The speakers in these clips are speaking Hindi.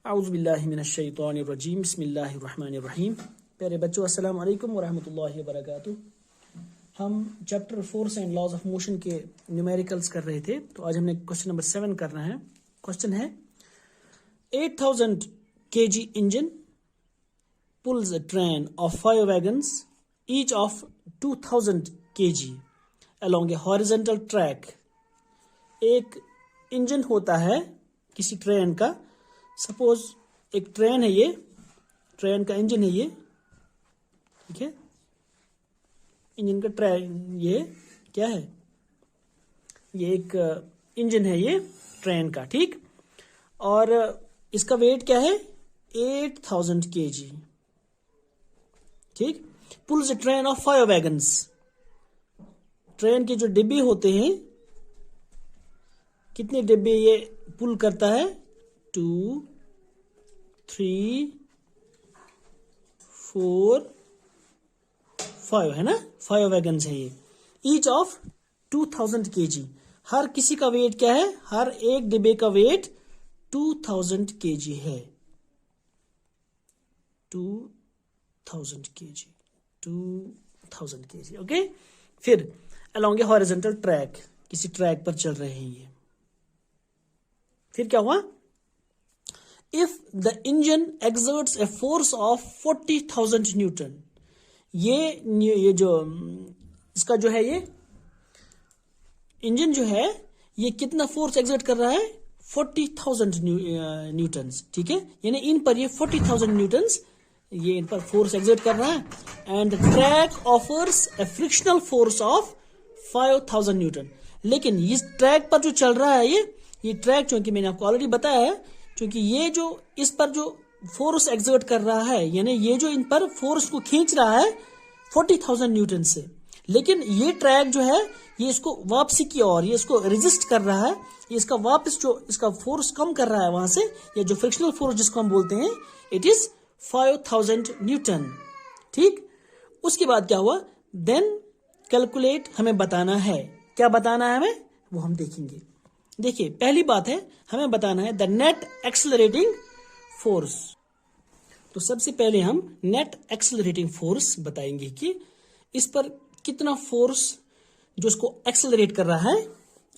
औज़ुबिल्लाहि मिनश्शैतानिर्रजीम बिस्मिल्लाहिर्रहमानिर्रहीम। प्यारे बच्चों, अस्सलाम वालेकुम वरहमतुल्लाहि वबरकातुह। हम chapter force and laws of motion के न्यूमेरिकल्स कर रहे थे, तो आज हमने क्वेश्चन नंबर 7 करना है। क्वेश्चन है 8000 kg engine pulls a train of 5 wagons each of 2000 kg along a horizontal track। एक इंजन होता है किसी ट्रेन का, सपोज एक ट्रेन है, ये ट्रेन का इंजन है, ये ठीक है, इंजन का ट्रेन, ये क्या है, ये एक इंजन है, ये ट्रेन का, ठीक। और इसका वेट क्या है, 8000 kg, ठीक। Pulls a train of 5 wagons, train के जो डिब्बे होते हैं, कितने डिब्बे ये पुल करता है, 2 3 4 5 है ना, 5 वैगन्स है ये। ईच ऑफ 2000 kg, हर किसी का वेट क्या है, हर एक डिब्बे का वेट 2000 kg है। 2000 kg, 2000 kg, ओके। फिर अलोंग ए हॉरिजॉन्टल ट्रैक, किसी ट्रैक पर चल रहे हैं ये। फिर क्या हुआ, if the engine exerts a force of 40,000 Newton, ये जो इसका जो है, ये इंजन जो है, ये कितना फोर्स एक्सर्ट कर रहा है, 40,000 न्यूटन्स, ठीक है। यानी इन पर ये 40,000 न्यूटन्स ये इन पर फोर्स एक्सर्ट कर रहा है। And track offers A frictional force of 5,000 Newton. लेकिन इस ट्रैक पर जो चल रहा है, ये ट्रैक, चूंकि मैंने आपको ऑलरेडी बताया है, क्योंकि ये जो इस पर जो फोर्स एक्सर्ट कर रहा है, यानी ये जो इन पर फोर्स को खींच रहा है 40,000 न्यूटन से, लेकिन ये ट्रैक जो है, ये इसको वापसी की ओर, ये इसको रेजिस्ट कर रहा है, ये इसका वापस जो इसका फोर्स कम कर रहा है वहां से, ये जो फ्रिक्शनल फोर्स जिसको हम बोलते हैं, इट इज 5,000 न्यूटन, ठीक। उसके बाद क्या हुआ, देन कैलकुलेट, हमें बताना है, क्या बताना है हमें, वो हम देखेंगे। देखिए, पहली बात है, हमें बताना है द नेट एक्सेलरेटिंग फोर्स। तो सबसे पहले हम नेट एक्सेलरेटिंग फोर्स बताएंगे कि इस पर कितना फोर्स जो इसको एक्सेलरेट कर रहा है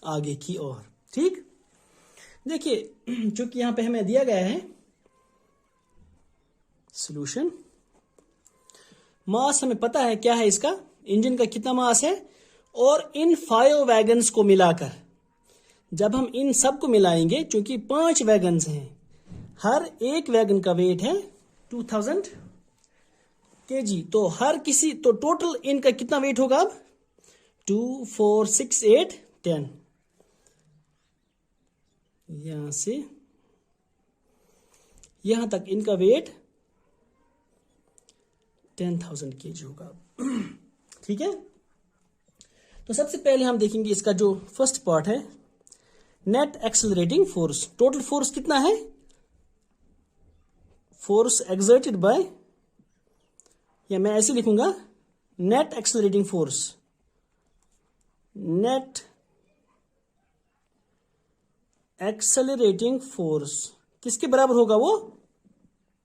आगे की ओर, ठीक। देखिए, चूंकि यहां पे हमें दिया गया है सॉल्यूशन, मास हमें पता है क्या है, इसका इंजन का कितना मास है, और इन 5 वैगन्स को मिलाकर जब हम इन सब को मिलाएंगे, चूंकि 5 वैगन्स हैं, हर एक वैगन का वेट है 2000 kg, तो हर किसी, तो टोटल इनका कितना वेट होगा अब, 2 4 6 8 10, यहां से यहां तक इनका वेट 10,000 kg होगा, ठीक है। तो सबसे पहले हम देखेंगे इसका जो फर्स्ट पार्ट है, net accelerating force. Total force कितना है, फोर्स एक्सर्टेड बाय, या मैं ऐसे लिखूंगा, net accelerating force, net accelerating force किसके बराबर होगा,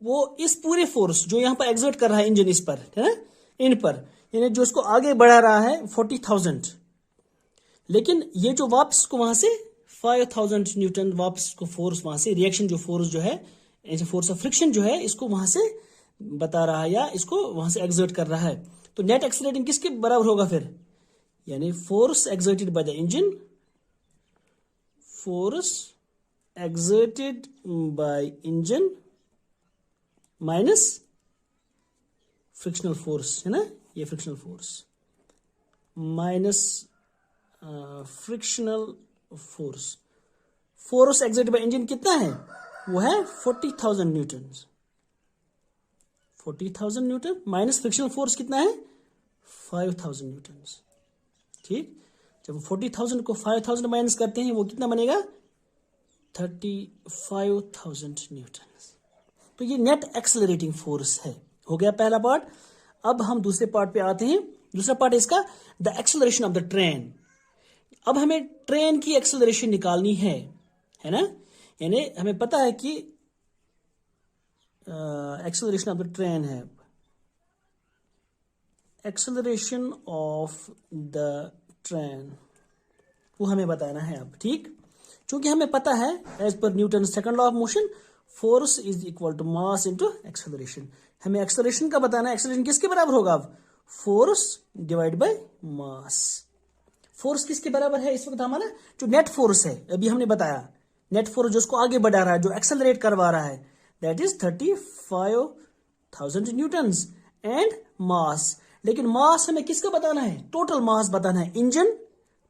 वो इस पूरे फोर्स जो यहां पर एक्सर्ट कर रहा है इंजन इस पर, है ना, इन पर, यानी जो इसको आगे बढ़ा रहा है 40,000, लेकिन ये जो वापस को वहां से 5,000 न्यूटन वापस को फोर्स, वहां से रिएक्शन जो फोर्स जो है, फोर्स ऑफ फ्रिक्शन जो है, इसको वहां से बता रहा है, या इसको वहां से एक्सर्ट कर रहा है। तो नेट एक्सेलरेटिंग किसके बराबर होगा फिर, यानी force exerted by the engine, force exerted by engine minus frictional force, है ना, ये frictional force minus frictional force. Force exerted by engine कितना है, वो है 40,000 Newton, 40,000 Newton minus frictional force कितना है, 5,000 न्यूटन, ठीक। जब 40,000 को 5,000 माइनस करते हैं, वो कितना बनेगा, 35,000 न्यूटन। तो ये नेट एक्सेलरेटिंग फोर्स है, हो गया पहला पार्ट। अब हम दूसरे पार्ट पे आते हैं। दूसरा पार्ट है इसका, the acceleration of the train. अब हमें ट्रेन की एक्सेलरेशन निकालनी है ना, यानी हमें पता है कि एक्सेलरेशन ऑफ द ट्रेन है, एक्सेलरेशन ऑफ द ट्रेन वो हमें बताना है अब, ठीक। क्योंकि हमें पता है as per Newton second law of motion force is equal to mass into acceleration. हमें एक्सेलरेशन का बताना है, एक्सेलरेशन किसके बराबर होगा अब, force divide by mass. Force किसके बराबर है इस वक्त हमारा, जो नेट फोर्स है अभी हमने बताया, नेट फोर्स जो उसको आगे बढ़ा रहा है, जो एक्सेलरेट करवा रहा है, that is 35,000 Newton's and mass. लेकिन मास हमें किसका बताना है, टोटल मास बताना है, इंजन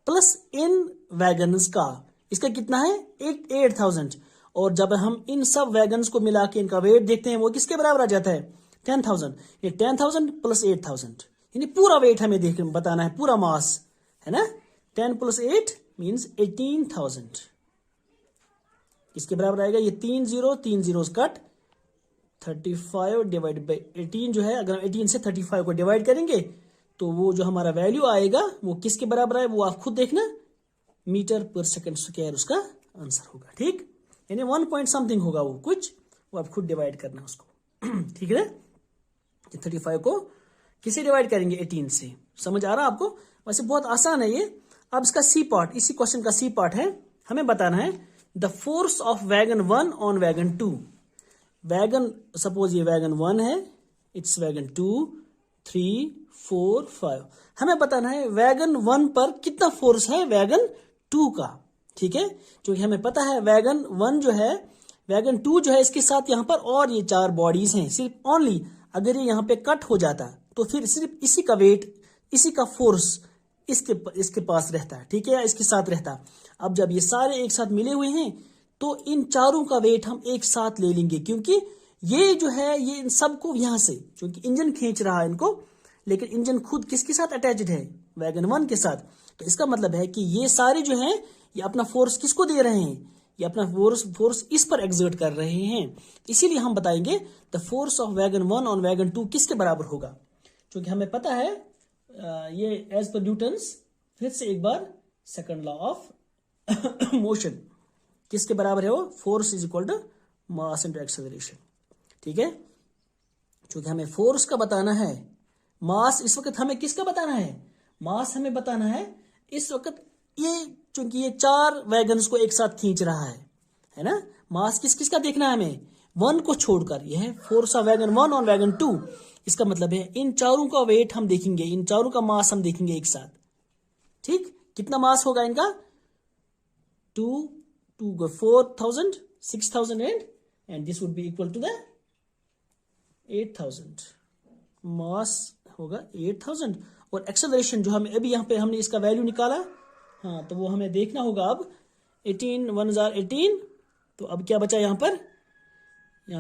प्लस इन वैगन्स का, इसका कितना है 8,000। और जब हम इन सब वैगन्स को मिला के इनका वेट देखते हैं वो किसके बराबर आ जाता है 10,000। ये 10,000 प्लस 8,000 यानी पूरा वेट हमें देख बताना है, पूरा मास है ना। 10 प्लस 8 मीन्स 18,000। किसके बराबर आएगा, ये 3 जीरो कट, 35 डिवाइड बाई 18 जो है, अगर हम 18 से 35 को डिवाइड करेंगे तो वो जो हमारा वैल्यू आएगा वो किसके बराबर है, वो आप खुद देखना, मीटर पर सेकंड स्क्वायर उसका आंसर होगा, ठीक। यानी 1 पॉइंट समथिंग होगा वो कुछ, वो आप खुद डिवाइड करना उसको ठीक है। 35 को किसे डिवाइड करेंगे 18 से, समझ आ रहा आपको। वैसे बहुत आसान है ये। अब इसका सी पार्ट, इसी क्वेश्चन का सी पार्ट है, हमें बताना है the force of wagon 1 on wagon 2। Wagon suppose ये वैगन 1 है, इट्स वैगन 2, 3, 4, 5। हमें बताना है वैगन 1 पर कितना फोर्स है वैगन 2 का, ठीक है। क्योंकि हमें पता है वैगन 1 जो है, वैगन 2 जो है, इसके साथ यहां पर और ये 4 बॉडीज हैं, सिर्फ ओनली अगर ये यहां पे कट हो जाता तो फिर सिर्फ इसी का वेट, इसी का फोर्स इसके पास रहता है, ठीक है, या इसके साथ रहता। अब जब ये सारे एक साथ मिले हुए हैं तो इन चारों का वेट हम एक साथ ले लेंगे, क्योंकि ये जो है ये इन सबको यहां से, क्योंकि इंजन खींच रहा है इनको, लेकिन इंजन खुद किसके साथ अटैच्ड है, वैगन 1 के साथ। तो इसका मतलब है कि ये सारे जो हैं ये अपना फोर्स किसको दे रहे हैं, ये अपना फोर्स इस पर एक्सर्ट कर रहे हैं। इसीलिए हम बताएंगे the force of wagon 1 on wagon 2 किसके बराबर होगा। क्योंकि हमें पता है ये एज पर न्यूटन्स, फिर से एक बार सेकंड लॉ ऑफ मोशन किसके बराबर है, वो force is equal to mass into acceleration, ठीक है। क्योंकि हमें फोर्स का बताना है, मास इस वक्त हमें किसका बताना है, मास हमें बताना है इस वक्त ये, क्योंकि ये 4 वैगन्स को एक साथ खींच रहा है ना। मास किस किसका देखना है हमें, 1 को छोड़कर, यह है force of wagon 1 on wagon 2। इसका मतलब है इन चारों का वेट हम देखेंगे, इन चारों का मास हम देखेंगे एक साथ, ठीक। कितना मास होगा इनका, 2 4,000, 6,000 and this would be equal to the 8,000। Mass होगा 8,000 और एक्सेलरेशन जो हमें अभी यहाँ पे हमने इसका वैल्यू निकाला, हाँ, तो वो हमें देखना होगा अब 18 1 18। तो अब क्या बचा यहाँ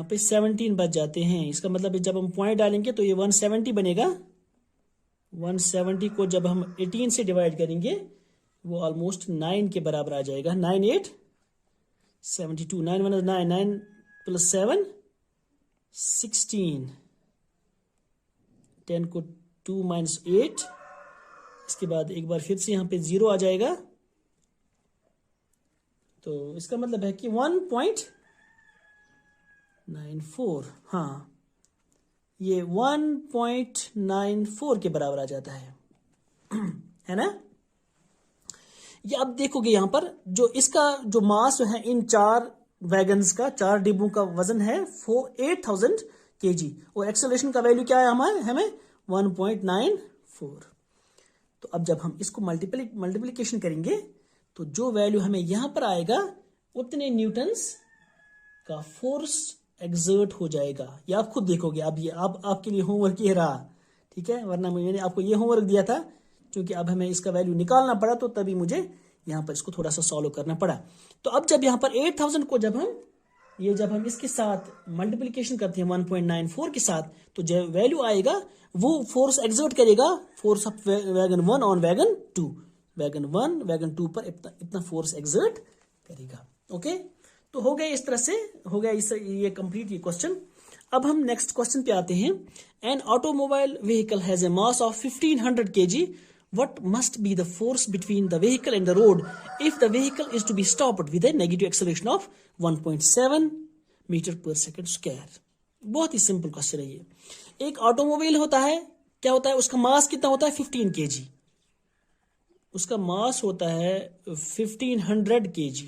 पे 17 बच जाते हैं। इसका मतलब जब हम पॉइंट डालेंगे तो ये 170 बनेगा। 170 को जब हम 18 से डिवाइड करेंगे वो ऑलमोस्ट 9 के बराबर आ जाएगा। 9 8 72, 9 1 9, 9 प्लस 7 16, 10 को 2 माइनस 8, इसके बाद एक बार फिर से यहाँ पे 0 आ जाएगा। तो इसका मतलब है कि 1.94, हाँ, ये 1.94 के बराबर आ जाता है है ना। ये अब देखोगे यहाँ पर जो इसका जो मास है इन 4 वैगन्स का, 4 डिब्बों का वजन है 8,000 kg और एक्सेलरेशन का वैल्यू क्या है हमें 1.94। तो अब जब हम इसको मल्टीप्लिकेशन करेंगे तो जो वैल्यू हमें यहां पर आएगा उतने न्यूटन्स का फोर्स एक्सर्ट हो जाएगा। ये आप खुद देखोगे। अब ये आपके लिए होमवर्क ये रहा, ठीक है, वरना मैंने आपको ये होमवर्क दिया था क्योंकि अब हमें इसका वैल्यू निकालना पड़ा तो तभी मुझे यहाँ पर इसको थोड़ा सा सॉल्व करना पड़ा। तो अब जब यहाँ पर 8,000 को जब हम इसके साथ मल्टीप्लिकेशन करते हैं 1.94 के साथ, तो जो वैल्यू आएगा वो फोर्स एक्सर्ट करेगा, force of wagon 1 on wagon 2। Wagon 1 wagon 2 पर इतना फोर्स एक्सर्ट करेगा। ओके, तो हो गया, इस तरह से हो गया ये कंप्लीट ये क्वेश्चन। अब हम नेक्स्ट क्वेश्चन पे आते हैं। An automobile vehicle has a mass of 1500 kg. What must be the force between the vehicle and the road if the vehicle is to be stopped with a negative acceleration of 1.7 meter per second square? बहुत ही सिंपल क्वेश्चन है ये। एक ऑटोमोबाइल होता है, क्या होता है, उसका मास कितना होता है, 15 kg। उसका मास होता है 1500 kg।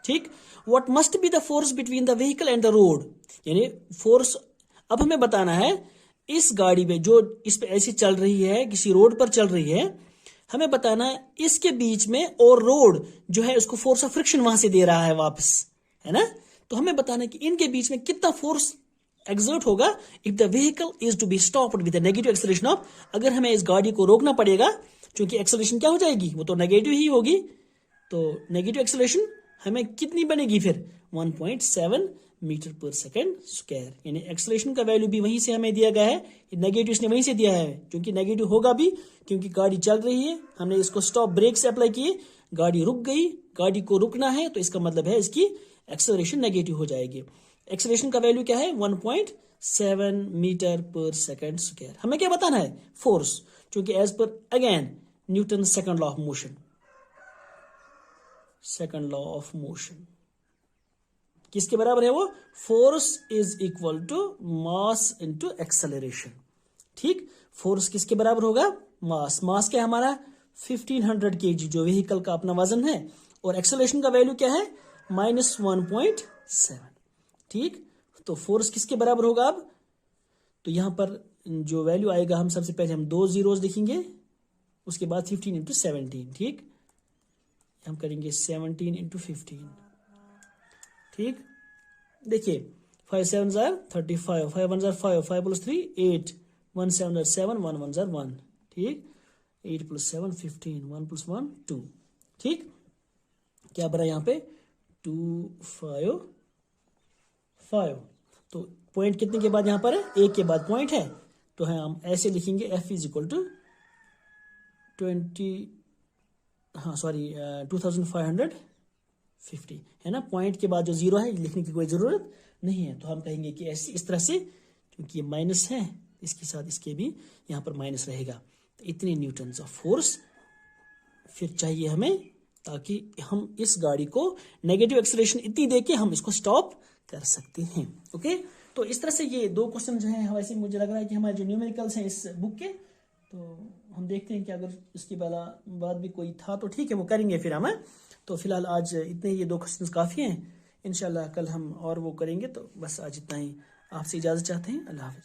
ठीक। What must be the force between the vehicle and the road, यानी फोर्स अब हमें बताना है इस गाड़ी में जो इस पे ऐसी चल रही है, किसी रोड पर चल रही है, हमें बताना है इसके बीच में और रोड जो है उसको फोर्स ऑफ फ्रिक्शन वहां से दे रहा है वापस, है ना। तो हमें बताना है कि इनके बीच में कितना फोर्स एक्सर्ट होगा if the vehicle is to be stopped with negative acceleration of, अगर हमें इस गाड़ी को रोकना पड़ेगा क्योंकि एक्सेलरेशन क्या हो जाएगी, वो तो नेगेटिव ही होगी। तो नेगेटिव एक्सेलरेशन हमें कितनी बनेगी फिर, 1.7 मीटर पर सेकेंड स्क्वायर, यानी एक्सेलरेशन का वैल्यू भी वहीं से हमें दिया गया है, नेगेटिव इसने वहीं से दिया है क्योंकि नेगेटिव होगा भी, क्योंकि गाड़ी चल रही है, हमने इसको स्टॉप ब्रेक से अप्लाई किए, गाड़ी रुक गई, गाड़ी को रुकना है तो इसका मतलब है इसकी एक्सेलरेशन नेगेटिव हो जाएगी। एक्सेलरेशन का वैल्यू क्या है, 1.7 मीटर पर सेकेंड स्क्वायर। हमें क्या बताना है, फोर्स, क्योंकि as per again Newton second law of motion, second law of motion किसके बराबर है वो, force is equal to mass into acceleration. ठीक, फोर्स किसके बराबर होगा, मास, मास क्या है हमारा 1500 kg जो व्हीकल का अपना वजन है, और एक्सेलरेशन का वैल्यू क्या है -1.7। ठीक, तो फोर्स किसके बराबर होगा अब, तो यहां पर जो वैल्यू आएगा हम सबसे पहले हम 2 जीरोस लिखेंगे, उसके बाद 15 इंटू 17। ठीक, हम करेंगे 17 इंटू 15। ठीक, देखिए 5 7 35, 5 1 5, 5 + 3 8, 1 7 7, 1 1 1। ठीक, 8 + 7 15, 1 + 1 2। ठीक, क्या बना यहाँ पे 2 5 5। तो पॉइंट कितने के बाद यहाँ पर है, एक के बाद पॉइंट है, तो है हम ऐसे लिखेंगे F = 2550 है ना। पॉइंट के बाद जो जीरो है लिखने की कोई जरूरत नहीं है, तो हम कहेंगे कि ऐसे इस तरह से, क्योंकि ये माइनस है इसके साथ इसके भी यहाँ पर माइनस रहेगा, तो इतने न्यूटन ऑफ फोर्स फिर चाहिए हमें, ताकि हम इस गाड़ी को नेगेटिव एक्सेलरेशन इतनी देके हम इसको स्टॉप कर सकते हैं। ओके, तो इस तरह से ये 2 क्वेश्चन जो हैं, वैसे मुझे लग रहा है कि हमारे जो न्यूमेरिकल्स हैं इस बुक के, तो हम देखते हैं कि अगर इसके बाद भी कोई था तो ठीक है, वो करेंगे फिर हम। तो फिलहाल आज इतने ये 2 क्वेश्चंस काफ़ी हैं, इंशाल्लाह कल हम और वो करेंगे। तो बस आज इतना ही, आपसे इजाज़त चाहते हैं, अल्लाह हाफ़िज़।